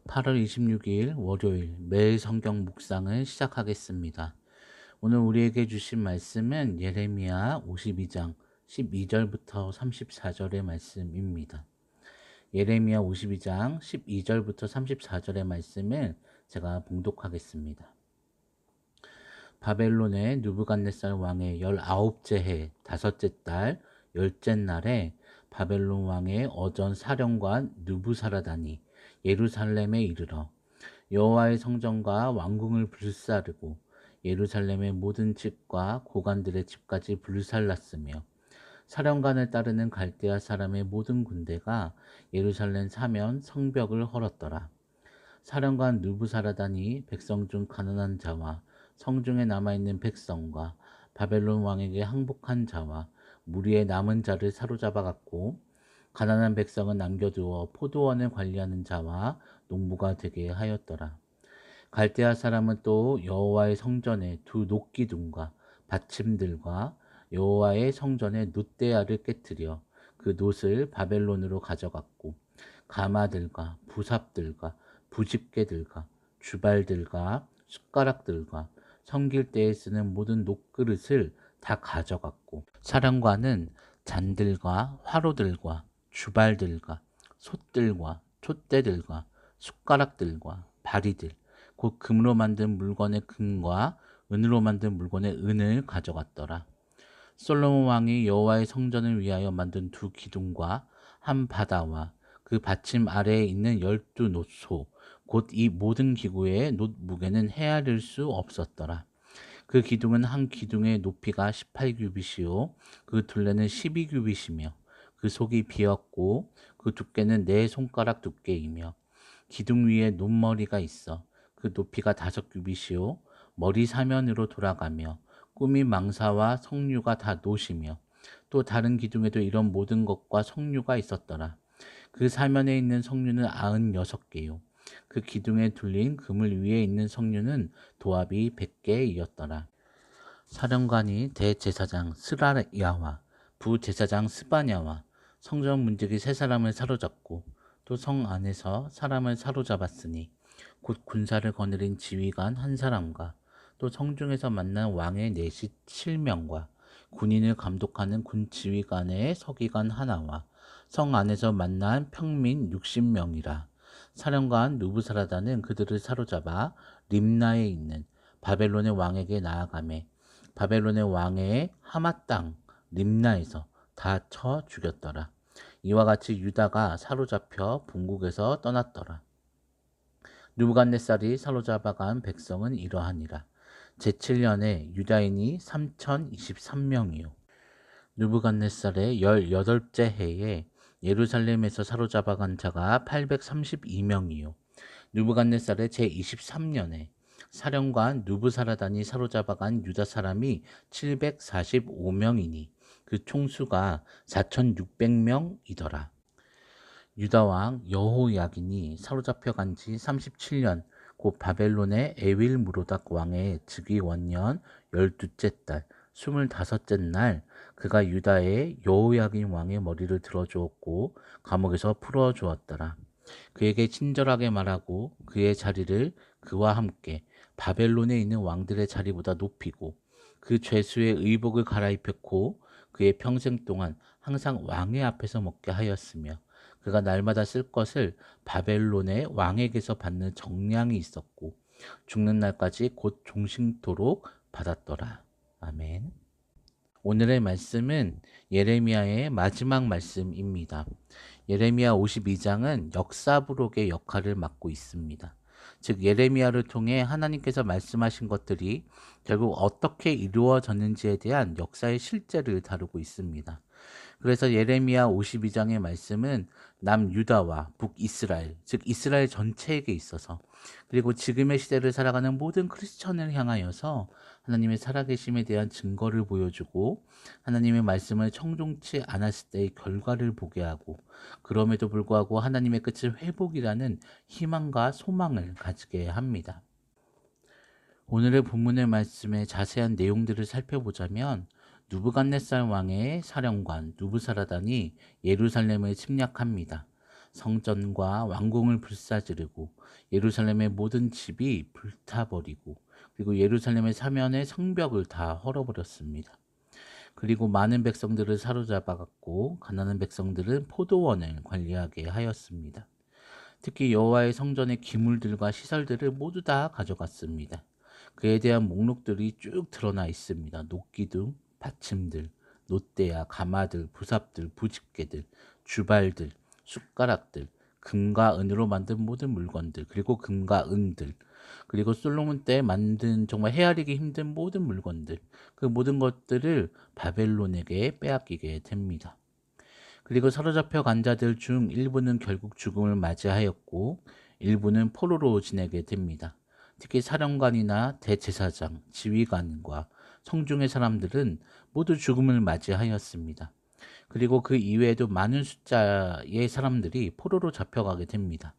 8월 26일 월요일 매일 성경 묵상을 시작하겠습니다. 오늘 우리에게 주신 말씀은 예레미야 52장 12절부터 34절의 말씀입니다. 예레미야 52장 12절부터 34절의 말씀을 제가 봉독하겠습니다. 바벨론의 느부갓네살 왕의 19째 해 다섯째 달 열째 날에 바벨론 왕의 어전 사령관 느부사라단이 예루살렘에 이르러 여호와의 성전과 왕궁을 불사르고 예루살렘의 모든 집과 고관들의 집까지 불살랐으며 사령관을 따르는 갈대아 사람의 모든 군대가 예루살렘 사면 성벽을 헐었더라. 사령관 느부사라단이 백성 중 가난한 자와 성중에 남아있는 백성과 바벨론 왕에게 항복한 자와 무리의 남은 자를 사로잡아 갔고 가난한 백성은 남겨두어 포도원을 관리하는 자와 농부가 되게 하였더라. 갈대아 사람은 또 여호와의 성전에 두 녹기둥과 받침들과 여호와의 성전의 놋대야를 깨뜨려 그 놋을 바벨론으로 가져갔고 가마들과 부삽들과 부집게들과 주발들과 숟가락들과 섬길 때에 쓰는 모든 녹그릇을 다 가져갔고 사령관은 잔들과 화로들과 주발들과 솥들과 촛대들과 숟가락들과 바리들 곧 금으로 만든 물건의 금과 은으로 만든 물건의 은을 가져갔더라. 솔로몬 왕이 여호와의 성전을 위하여 만든 두 기둥과 한 바다와 그 받침 아래에 있는 12놋소 곧 이 모든 기구의 놋 무게는 헤아릴 수 없었더라. 그 기둥은 한 기둥의 높이가 18규빗이요 그 둘레는 12규빗이며 그 속이 비었고 그 두께는 네 손가락 두께이며 기둥 위에 놋머리가 있어 그 높이가 5규빗이요 머리 사면으로 돌아가며 꿈이 망사와 석류가 다 놋이며 또 다른 기둥에도 이런 모든 것과 석류가 있었더라. 그 사면에 있는 석류는 96개요 그 기둥에 둘린 그물 위에 있는 석류는 도합이 100개이었더라. 사령관이 대제사장 스라야와 부제사장 스바냐와 성전 문지기 세 사람을 사로잡고 또 성 안에서 사람을 사로잡았으니 곧 군사를 거느린 지휘관 한 사람과 또 성중에서 만난 왕의 내시 7명과 군인을 감독하는 군 지휘관의 서기관 하나와 성 안에서 만난 평민 60명이라. 사령관 누부사라단은 그들을 사로잡아 림나에 있는 바벨론의 왕에게 나아가매 바벨론의 왕의 하맛 땅 림나에서 다 쳐 죽였더라. 이와 같이 유다가 사로잡혀 본국에서 떠났더라. 느부갓네살이 사로잡아간 백성은 이러하니라. 제7년에 유다인이 3023명이요 느부갓네살의 18째 해에 예루살렘에서 사로잡아간 자가 832명이요 느부갓네살의 제23년에 사령관 느부사라단이 사로잡아간 유다 사람이 745명이니 그 총수가 4600명이더라. 유다 왕 여호야긴이 사로잡혀간 지 37년 곧 바벨론의 에윌무로닥 왕의 즉위 원년 12째 달 25째 날 그가 유다의 여호야긴 왕의 머리를 들어주었고 감옥에서 풀어주었더라. 그에게 친절하게 말하고 그의 자리를 그와 함께 바벨론에 있는 왕들의 자리보다 높이고 그 죄수의 의복을 갈아입혔고 그의 평생 동안 항상 왕의 앞에서 먹게 하였으며 그가 날마다 쓸 것을 바벨론의 왕에게서 받는 정량이 있었고 죽는 날까지 곧 종신토록 받았더라. 아멘. 오늘의 말씀은 예레미야의 마지막 말씀입니다. 예레미야 52장은 역사 부록의 역할을 맡고 있습니다. 즉 예레미야를 통해 하나님께서 말씀하신 것들이 결국 어떻게 이루어졌는지에 대한 역사의 실제를 다루고 있습니다. 그래서 예레미야 52장의 말씀은 남유다와 북이스라엘, 즉 이스라엘 전체에게 있어서 그리고 지금의 시대를 살아가는 모든 크리스천을 향하여서 하나님의 살아계심에 대한 증거를 보여주고 하나님의 말씀을 청종치 않았을 때의 결과를 보게 하고 그럼에도 불구하고 하나님의 끝은 회복이라는 희망과 소망을 가지게 합니다. 오늘의 본문의 말씀의 자세한 내용들을 살펴보자면 느부갓네살 왕의 사령관 느부사라단이 예루살렘을 침략합니다. 성전과 왕궁을 불사지르고 예루살렘의 모든 집이 불타버리고 그리고 예루살렘의 사면의 성벽을 다 헐어버렸습니다. 그리고 많은 백성들을 사로잡아갔고 가난한 백성들은 포도원을 관리하게 하였습니다. 특히 여호와의 성전의 기물들과 시설들을 모두 다 가져갔습니다. 그에 대한 목록들이 쭉 드러나 있습니다. 녹기둥, 받침들, 놋대야, 가마들, 부삽들, 부집개들, 주발들, 숟가락들, 금과 은으로 만든 모든 물건들, 그리고 금과 은들, 그리고 솔로몬 때 만든 정말 헤아리기 힘든 모든 물건들, 그 모든 것들을 바벨론에게 빼앗기게 됩니다. 그리고 사로잡혀 간 자들 중 일부는 결국 죽음을 맞이하였고 일부는 포로로 지내게 됩니다. 특히 사령관이나 대제사장, 지휘관과 성중의 사람들은 모두 죽음을 맞이하였습니다. 그리고 그 이외에도 많은 숫자의 사람들이 포로로 잡혀가게 됩니다.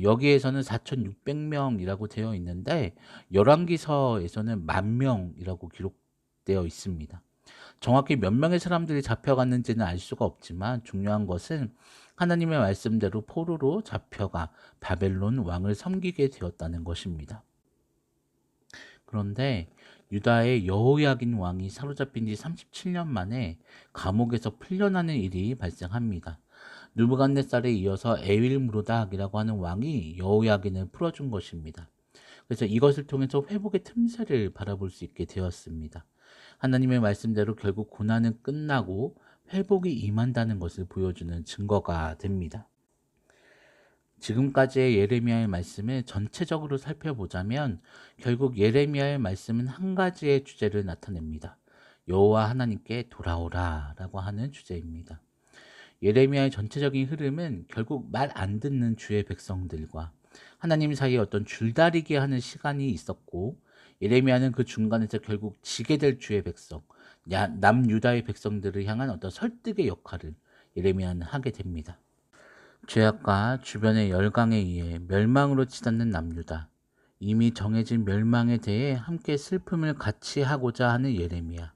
여기에서는 4,600명이라고 되어 있는데 열왕기서에서는 10,000명이라고 기록되어 있습니다. 정확히 몇 명의 사람들이 잡혀갔는지는 알 수가 없지만 중요한 것은 하나님의 말씀대로 포로로 잡혀가 바벨론 왕을 섬기게 되었다는 것입니다. 그런데 유다의 여호야긴 왕이 사로잡힌 지 37년 만에 감옥에서 풀려나는 일이 발생합니다. 느부갓네살에 이어서 에윌무로닥이라고 하는 왕이 여호야긴을 풀어준 것입니다. 그래서 이것을 통해서 회복의 틈새를 바라볼 수 있게 되었습니다. 하나님의 말씀대로 결국 고난은 끝나고 회복이 임한다는 것을 보여주는 증거가 됩니다. 지금까지의 예레미야의 말씀을 전체적으로 살펴보자면 결국 예레미야의 말씀은 한 가지의 주제를 나타냅니다. 여호와 하나님께 돌아오라 라고 하는 주제입니다. 예레미야의 전체적인 흐름은 결국 말 안 듣는 주의 백성들과 하나님 사이에 어떤 줄다리기 하는 시간이 있었고 예레미야는 그 중간에서 결국 지게 될 주의 백성, 남유다의 백성들을 향한 어떤 설득의 역할을 예레미야는 하게 됩니다. 죄악과 주변의 열강에 의해 멸망으로 치닫는 남유다. 이미 정해진 멸망에 대해 함께 슬픔을 같이 하고자 하는 예레미야.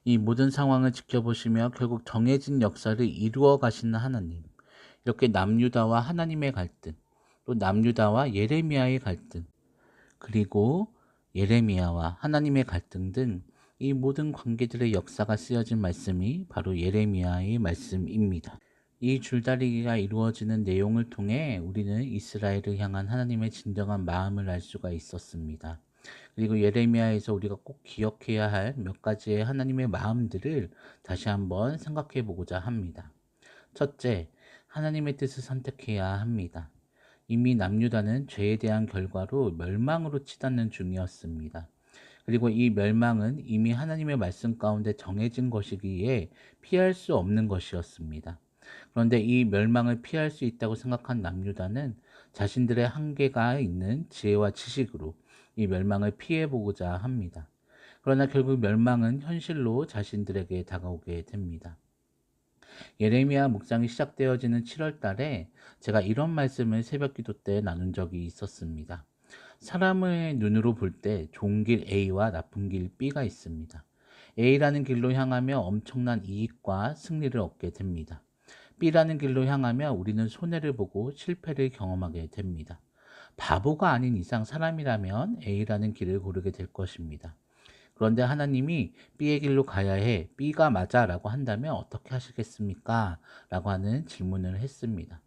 이 모든 상황을 지켜보시며 결국 정해진 역사를 이루어 가시는 하나님. 이렇게 남유다와 하나님의 갈등, 또 남유다와 예레미야의 갈등, 그리고 예레미야와 하나님의 갈등 등 이 모든 관계들의 역사가 쓰여진 말씀이 바로 예레미야의 말씀입니다. 이 줄다리기가 이루어지는 내용을 통해 우리는 이스라엘을 향한 하나님의 진정한 마음을 알 수가 있었습니다. 그리고 예레미야에서 우리가 꼭 기억해야 할 몇 가지의 하나님의 마음들을 다시 한번 생각해 보고자 합니다. 첫째, 하나님의 뜻을 선택해야 합니다. 이미 남유다는 죄에 대한 결과로 멸망으로 치닫는 중이었습니다. 그리고 이 멸망은 이미 하나님의 말씀 가운데 정해진 것이기에 피할 수 없는 것이었습니다. 그런데 이 멸망을 피할 수 있다고 생각한 남유다는 자신들의 한계가 있는 지혜와 지식으로 이 멸망을 피해보고자 합니다. 그러나 결국 멸망은 현실로 자신들에게 다가오게 됩니다. 예레미야 묵상이 시작되어지는 7월 달에 제가 이런 말씀을 새벽기도 때 나눈 적이 있었습니다. 사람의 눈으로 볼 때 좋은 길 A와 나쁜 길 B가 있습니다. A라는 길로 향하며 엄청난 이익과 승리를 얻게 됩니다. B라는 길로 향하며 우리는 손해를 보고 실패를 경험하게 됩니다. 바보가 아닌 이상 사람이라면 A라는 길을 고르게 될 것입니다. 그런데 하나님이 B의 길로 가야 해, B가 맞아 라고 한다면 어떻게 하시겠습니까? 라고 하는 질문을 했습니다.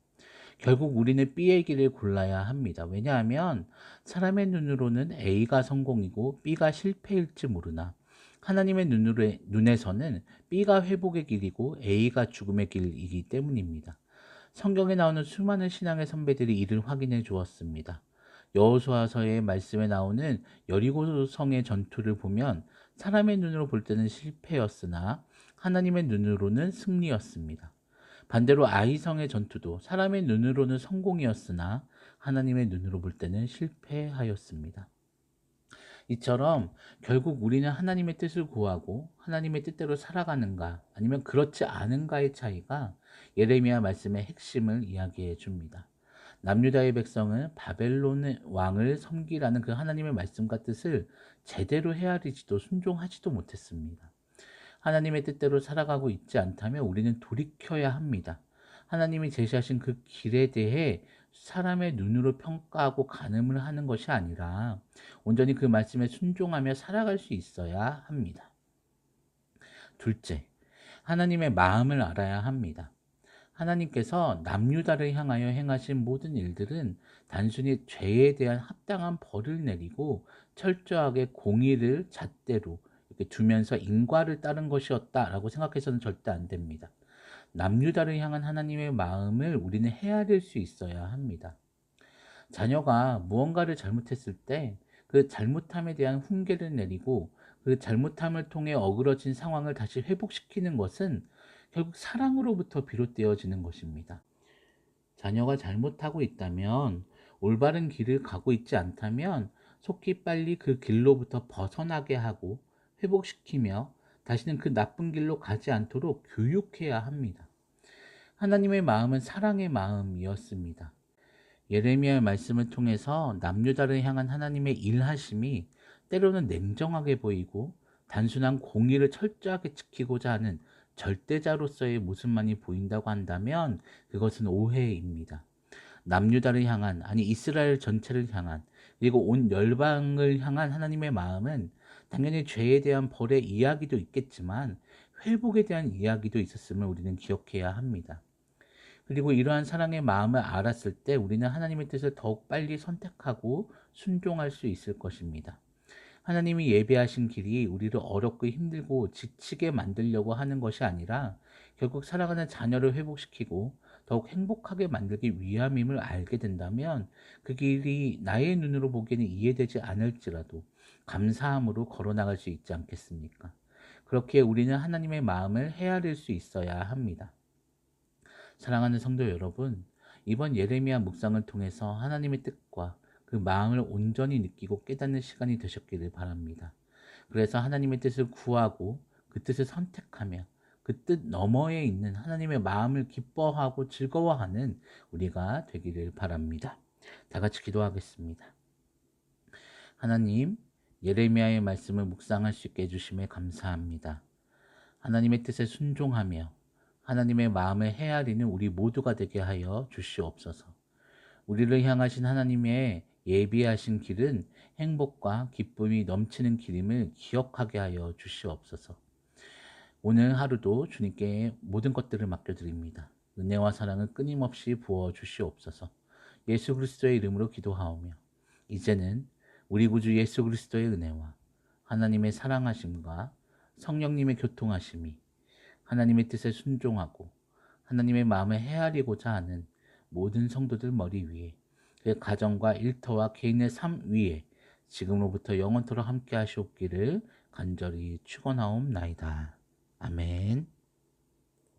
결국 우리는 B의 길을 골라야 합니다. 왜냐하면 사람의 눈으로는 A가 성공이고 B가 실패일지 모르나 하나님의 눈에서는 B가 회복의 길이고 A가 죽음의 길이기 때문입니다. 성경에 나오는 수많은 신앙의 선배들이 이를 확인해 주었습니다. 여호수아서의 말씀에 나오는 여리고 성의 전투를 보면 사람의 눈으로 볼 때는 실패였으나 하나님의 눈으로는 승리였습니다. 반대로 아이성의 전투도 사람의 눈으로는 성공이었으나 하나님의 눈으로 볼 때는 실패하였습니다. 이처럼 결국 우리는 하나님의 뜻을 구하고 하나님의 뜻대로 살아가는가 아니면 그렇지 않은가의 차이가 예레미야 말씀의 핵심을 이야기해 줍니다. 남유다의 백성은 바벨론 왕을 섬기라는 그 하나님의 말씀과 뜻을 제대로 헤아리지도 순종하지도 못했습니다. 하나님의 뜻대로 살아가고 있지 않다면 우리는 돌이켜야 합니다. 하나님이 제시하신 그 길에 대해 사람의 눈으로 평가하고 가늠을 하는 것이 아니라 온전히 그 말씀에 순종하며 살아갈 수 있어야 합니다. 둘째, 하나님의 마음을 알아야 합니다. 하나님께서 남유다를 향하여 행하신 모든 일들은 단순히 죄에 대한 합당한 벌을 내리고 철저하게 공의를 잣대로 이렇게 두면서 인과를 따른 것이었다라고 생각해서는 절대 안 됩니다. 남유다를 향한 하나님의 마음을 우리는 헤아릴 수 있어야 합니다. 자녀가 무언가를 잘못했을 때 그 잘못함에 대한 훈계를 내리고 그 잘못함을 통해 어그러진 상황을 다시 회복시키는 것은 결국 사랑으로부터 비롯되어지는 것입니다. 자녀가 잘못하고 있다면, 올바른 길을 가고 있지 않다면 속히 빨리 그 길로부터 벗어나게 하고 회복시키며 다시는 그 나쁜 길로 가지 않도록 교육해야 합니다. 하나님의 마음은 사랑의 마음이었습니다. 예레미야의 말씀을 통해서 남유다를 향한 하나님의 일하심이 때로는 냉정하게 보이고 단순한 공의를 철저하게 지키고자 하는 절대자로서의 모습만이 보인다고 한다면 그것은 오해입니다. 남유다를 향한, 아니 이스라엘 전체를 향한, 그리고 온 열방을 향한 하나님의 마음은 당연히 죄에 대한 벌의 이야기도 있겠지만 회복에 대한 이야기도 있었음을 우리는 기억해야 합니다. 그리고 이러한 사랑의 마음을 알았을 때 우리는 하나님의 뜻을 더욱 빨리 선택하고 순종할 수 있을 것입니다. 하나님이 예배하신 길이 우리를 어렵고 힘들고 지치게 만들려고 하는 것이 아니라 결국 사랑하는 자녀를 회복시키고 더욱 행복하게 만들기 위함임을 알게 된다면 그 길이 나의 눈으로 보기에는 이해되지 않을지라도 감사함으로 걸어나갈 수 있지 않겠습니까? 그렇게 우리는 하나님의 마음을 헤아릴 수 있어야 합니다. 사랑하는 성도 여러분, 이번 예레미야 묵상을 통해서 하나님의 뜻과 그 마음을 온전히 느끼고 깨닫는 시간이 되셨기를 바랍니다. 그래서 하나님의 뜻을 구하고 그 뜻을 선택하며 그 뜻 너머에 있는 하나님의 마음을 기뻐하고 즐거워하는 우리가 되기를 바랍니다. 다 같이 기도하겠습니다. 하나님, 예레미야의 말씀을 묵상할 수 있게 해주심에 감사합니다. 하나님의 뜻에 순종하며 하나님의 마음을 헤아리는 우리 모두가 되게 하여 주시옵소서. 우리를 향하신 하나님의 예비하신 길은 행복과 기쁨이 넘치는 길임을 기억하게 하여 주시옵소서. 오늘 하루도 주님께 모든 것들을 맡겨드립니다. 은혜와 사랑을 끊임없이 부어 주시옵소서. 예수 그리스도의 이름으로 기도하오며 이제는 우리 구주 예수 그리스도의 은혜와 하나님의 사랑하심과 성령님의 교통하심이 하나님의 뜻에 순종하고 하나님의 마음을 헤아리고자 하는 모든 성도들 머리 위에, 그 가정과 일터와 개인의 삶 위에 지금로부터 영원토록 함께 하시옵기를 간절히 축원하옵나이다. 아멘.